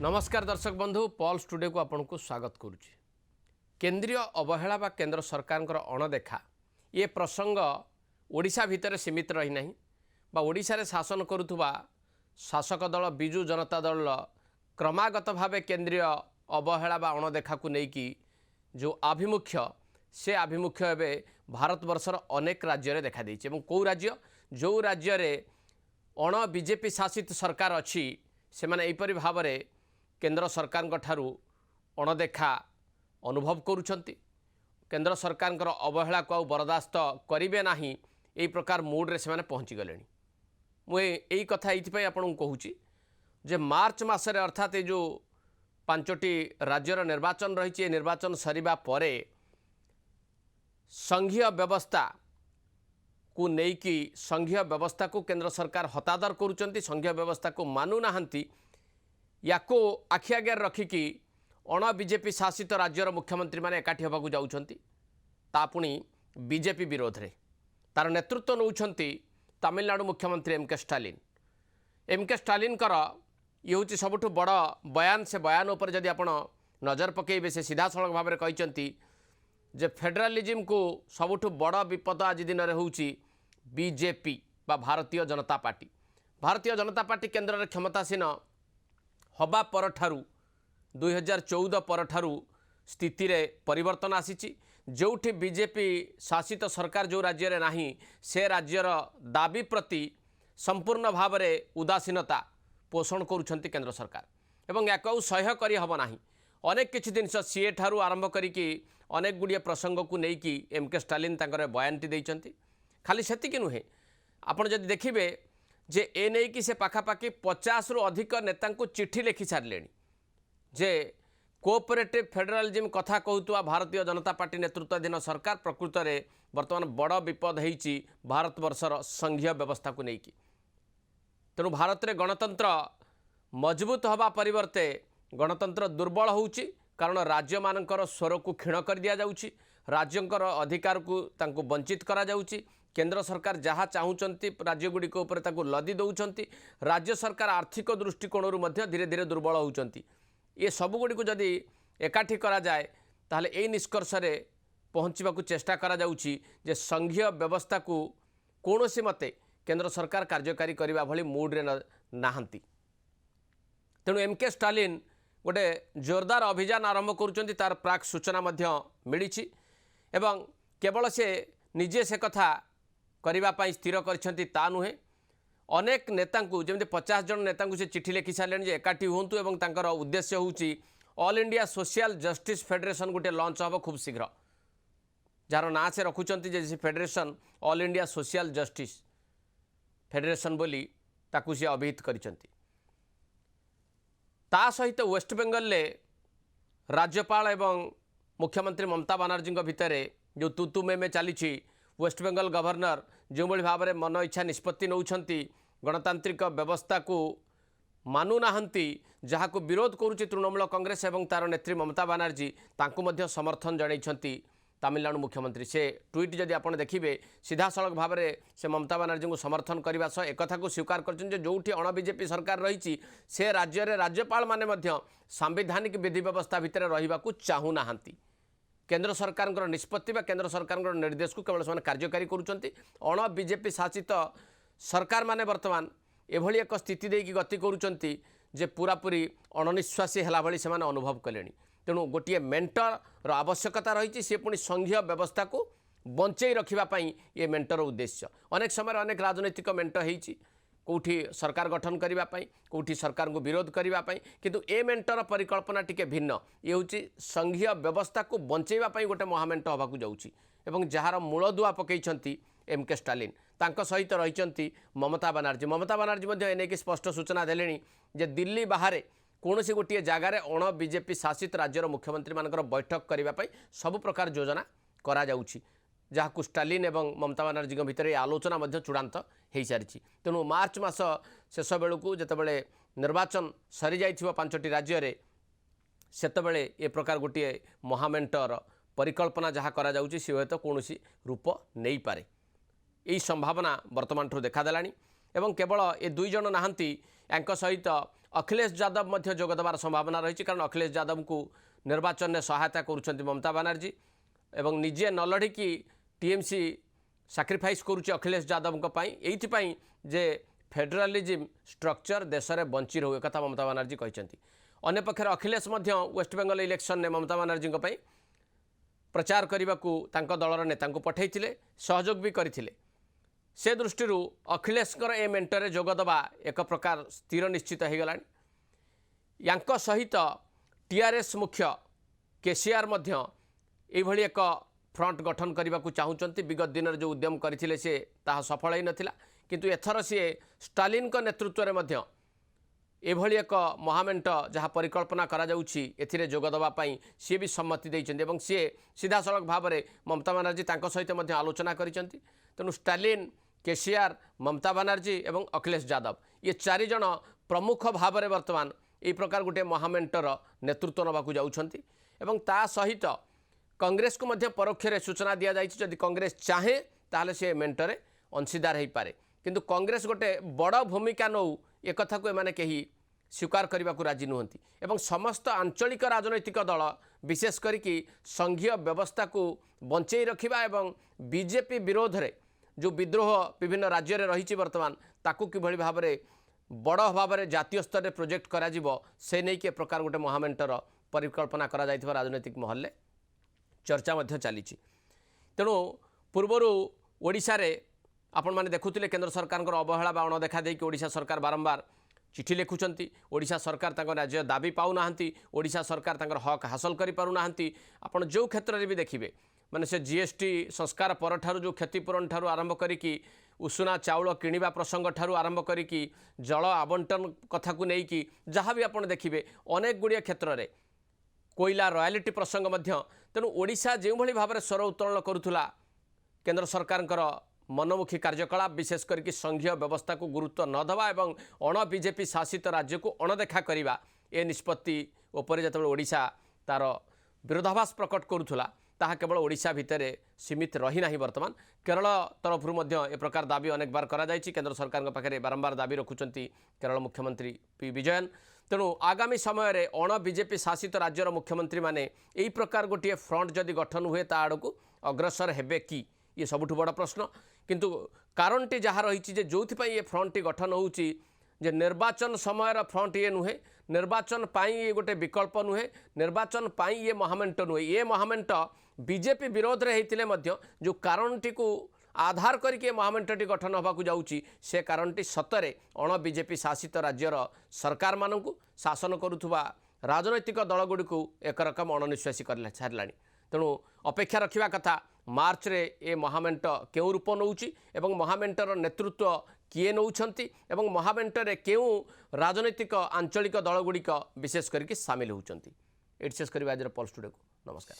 नमस्कार दर्शक बंधु पॉल स्टूडियो को आपन को स्वागत करुच्ची। केंद्रीय अवहेला बा केंद्र सरकार अणदेखा ये प्रसंग ओडिशा भितर सीमित रही नहीं बा ओडिशा रे शासन करुवा शासक दल बिजु जनता दल क्रमागत भावे केंद्रीय अवहेला बा अणदेखा को लेकिन जो आभिमुख्य से आभिमुख्य एवं भारत वर्षर अनेक राज्य रे देखा देइछि एवं कौ राज्य जो राज्य रे अण बीजेपी शासित सरकार अच्छी से माने एपरि भाव में केंद्र सरकार ठारू अणदेखा अनुभव करुछंती केंद्र सरकार अवहेला को बर्दाश्त करेंगे ना यही प्रकार मूड्रे से पहुँची गले मुझे कथा ये आपको कहूँ जे मार्च मासरे अर्थात ये जो 5टी राज्यर निर्वाचन रही निर्वाचन सरीबा परे संघीय व्यवस्था को लेकिन संघीय व्यवस्था को केंद्र सरकार हतादर करुँच संघीय व्यवस्था को मानु नाहंती या को आखि आगे रखिकी अण बीजेपी शासित राज्यर मुख्यमंत्री माने एकाठी होबाकू जाउछंती ता पुणी बीजेपी विरोध रे तार नेतृत्व नौछंती तमिलनाडु मुख्यमंत्री एमके स्टालिन कर ये हूँ सबुठु बड़ बयान से बयान उपर जदि आपण नजर पकेबे से सीधा सड़क भाव में कहते जे फेडरालिज्म को सबुठु बड़ विपद आज दिन में होउची बीजेपी बा भारतीय जनता पार्टी केंद्र में क्षमतासीन हवा पर ठारू 2014 पर ठारू स्थिति रे परिवर्तन आसीची जोठी बीजेपी शासित सरकार जो राज्य रे नाही से राज्यर दाबी प्रति संपूर्ण भाव में उदासीनता पोषण करुछंती केंद्र सरकार एवं या सह्य करी हब नाही अनेक किछि दिन सीए ठारू आरंभ करिकी अनेक गुड़िए प्रसंग को लेकिन एमके स्टालिन तांकर बयानटी देइछंती खाली सेतिकी नुहे आपण जदि देखिबे जे ए नहीं कि से पाखापाखि 50 रु अधिक नेता चिठी लिखि सारे जे कोऑपरेटिव फेडरालिज्म कथा कहूतुवा भारतीय जनता पार्टी नेतृत्वाधीन सरकार प्रकृत में बर्तमान बड़ विपद होइछि भारत वर्षर संघीय व्यवस्था को लेकिन तेणु भारत में गणतंत्र मजबूत हवा परिवर्ते गणतंत्र दुर्बल होउछि कारण राज्य मानकर स्वर को क्षीण कर दिया जाउछि राज्यंकर अधिकार को तांको वंचित करा जाउछि केंद्र सरकार जहाँ चाहूँगी राज्यगुड़िक लदी दौरान राज्य सरकार आर्थिक दृष्टिकोण धीरे धीरे दुर्बल होती ये सबुगुड़ी जदि एकाठी करा जाए ताहले ए निष्कर्ष पहुँचवाक चेष्टा करा जाउछि जे संघीय व्यवस्था को कौन सी मते केंद्र सरकार कार्यकारी करने भली मूड्रे नाहंती तेणु एमके स्टालिन गोटे जोरदार अभियान आरंभ करुँच तार प्राक सूचना मिली एवं केवल से निजे से कथा करने स्थिर कर नुहे अनेक नेता जमी 50 जन नेता से चिठी लिखि सारे एकाठी हूँ और उद्देश्य हूँ all India social justice federation गोटे लॉन्च हम खूब शीघ्र जार ना से रखुंट federation all India social justice federation बोली ताकू सी अभिहित करिसेंती ता सहित वेस्ट बेंगल राज्यपाल एवं मुख्यमंत्री ममता बनर्जी भितर जो तुतु में चली वेस्ट बेंगल गवर्नर जो भाव में मन इच्छा निष्पत्ति नौछंती गणतांत्रिक व्यवस्था को मानु नाहंती जहाँ को विरोध करुच्ची तृणमूल कांग्रेस एवं तार नेत्री ममता बनर्जी तांको मध्य समर्थन जनइछंती तमिलनाडु मुख्यमंत्री से ट्वीट जदि आप देखिए सीधा सड़क भाव में से ममता बनर्जी को समर्थन करने सह एक को स्वीकार कर जोठी अण बीजेपी सरकार रही से राज्य में राज्यपाल माने सांविधानिक विधि व्यवस्था भितर रहिबा को चाहू नाहंती केंद्र सरकार निष्पत्ति बा केंद्र सरकार निर्देश को केवल से कार्यकारी करुँच अण बीजेपी शासित सरकार माने वर्तमान एभली एक स्थिति देकी गति करुँच जे पूरापूरी अणनिश्वासी है भाई से अनुभव कले तेणु गोटे मेंटर आवश्यकता रही सी पुणी संघीय व्यवस्था को बंचई रखापी ये मेंटर उद्देश्य अनेक समय अनेक राजनैतिक मेंट होती कौटी सरकार गठन करने कौटी सरकार को विरोध करने किंतु ए मेंटर परिकल्पना टिके भिन्न ये हूँ संघीय व्यवस्था को बंचेवाई गोटे महामेंट हवा एवं जार मूलदुआ पकई एमके स्टालिन तांको सहित रही ममता बनर्जी एने स्पष्ट सूचना देले जे दिल्ली बाहर कौन सी गोटे जगार अण बीजेपी शासित राज्यर मुख्यमंत्री मानकर बैठक करने सबु प्रकार योजना करा जाउछि जहाँ स्टालिन एवं ममता बनर्जी भितर आलोचना चूड़ांत हो सारी तेणु मार्च मास शेष बेलू जितेबाला निर्वाचन सरी जाइथिबो 5टी राज्य सेतबेले ए प्रकार गोटे महामेंटर परिकल्पना जहाँ करा जाउछि सी तो कौन रूप नहीं पारे यही संभावना वर्तमान ठूँ देखादेलानी एवं केवल ए 2 जन नाहंती यांक सहित अखिलेश यादव मध्य जोग देवार संभावना रही कारण अखिलेश यादव को निर्वाचन में सहायता करुँच ममता बानार्जी एवं निजे न लड़िकी टीएमसी सैक्रिफाइस करुच्ची अखिलेश यादव ये जे फेडरालिज्म स्ट्रक्चर देश में बंची रो एक ममता बानार्जी कहते अन्य पक्षर अखिलेश वेस्ट बेंगल इलेक्शन ने ममता बानार्जी प्रचार करने को दलर नेता पठे सहयोग भी करते से दृष्टि अखिलेशर ए मेंटर जोगदवा एक प्रकार स्थिर निश्चित हो गला यांक सहित टीआरएस मुख्य केसीआर ये एक फ्रंट गठन करने को चाहूँगी विगत दिन जो उद्यम करते सी सफल ही नाला किंतु एथर सी स्टालिन नेतृत्व में एभली एक महामेंट जहाँ परिकल्पना करा जाउछि एथिरे जोग देवाई सी भी सम्मति देइछन्ति एवं सी सीधा सड़क भाव में ममता बानार्जी तांको सहित मध्य आलोचना करिसेंति तेणु स्टालिन केसीआर ममता बानार्जी एवं अखिलेश यादव ये चारिजण प्रमुख भाव में वर्तमान यह प्रकार गोटे महामेंटर नेतृत्व नवाक जाउछन्ति एवं ता सहित कांग्रेस को मध्य परोक्ष सूचना दि जाइछि जदि कांग्रेस चाहे ताहले से मेंटरे अंशीदार हो पारे किंतु कांग्रेस गोटे बड़ भूमिका नौ एक कथा को एमाने कहीं स्वीकार करने को राजी नुहंती एवं समस्त आंचलिक राजनैतिक दल विशेष करिकी संघीय व्यवस्था को बंचई रखिबा एवं बीजेपी विरोध रे जो विद्रोह विभिन्न राज्य में रही वर्तमान ताकू किभली भाव में बड़ भाव में जातीय स्तर में प्रोजेक्ट करा जिवो से नहीं के प्रकार गोटे महामेंटर परिकल्पना करा जाइथिबा राजनैतिक महल में चर्चा मध्य चली तेणु पूर्वर ओडिशा रे आपण माने देखुथिले केंद्र सरकार अवहेला बा अणदेखा देकी ओडिशा सरकार बारंबार चिठी लिखुचंती ओडिशा सरकार तांको राज्य दाबी पाउ नाहंती ओडिशा सरकार तांकर हक हासिल करि पारु नाहंती आपण जो क्षेत्र रे भी देखिबे माने से जीएसटी संस्कार परठारु जो क्षतिपूरण ठारु आरंभ करिकी उषुना चाउल किणिबा प्रसंग ठारु आरंभ करिकी जल आवंटन कथा को नेकी जहाँ भी आपण देखिबे अनेक गुड़िया क्षेत्र रे कोयला रॉयल्टी प्रसंग मध्य तेणु ओडिशा जो भली भाव में स्वर उत्तोलन करुथुला केंद्र सरकारଙ୍କର मनमुखी कार्यकलाप विशेष करके संघीय व्यवस्था को गुरुत्व न देवा एवं अण बीजेपी शासित राज्य को अणदेखा करवा ए निष्पत्ति उपर जो ओडिशा तार विरोधाभास प्रकट करुला ताहा केवल ओडिशा भितर सीमित रही ना वर्तमान केरल तरफ ए प्रकार दाबी अनेक बार करा जायछि केंद्र सरकार पाखे बारंबार दाबी रखुचंती केरल मुख्यमंत्री पी विजयन तेणु आगामी समय रे अण बीजेपी शासित राज्यर मुख्यमंत्री माने यही प्रकार गोटे फ्रंट जदि गठन हुए ता आड़क अग्रसर हेबे कि ये सबुठ बड़ प्रश्न किंतु कारणटी जहाँ रही जो ये फ्रंट गठन होउछि जे निर्वाचन समय फ्रंट ये नुहे निर्वाचन पाई ये गोटे विकल्प नुहे निर्वाचन पाई ये महामेंट नुहे ये महामेंट बीजेपी विरोध रे हेतिले मध्य जो कारणटी को आधार करके महामेंटटी गठन होबाकू जाउछि से कारणटी सतरे अण बीजेपी शासित राज्यर सरकार मानकू शासन करुथुबा राजनैतिक दलगुड़ी को एक रकम अणनिश्वासी कर छाड़लाणी तेणु अपेक्षा रखा कथा मार्च रे ए महामेंट केउ रूप नौछि एवं महामेंटर नेतृत्व किए नौछंती एवं महामेंटर केउ राजनैतिक आंचलिक दलगुड़िक विशेष करके सामिल होउछंती एट शेष करिबा आज पल्स टुडे को नमस्कार।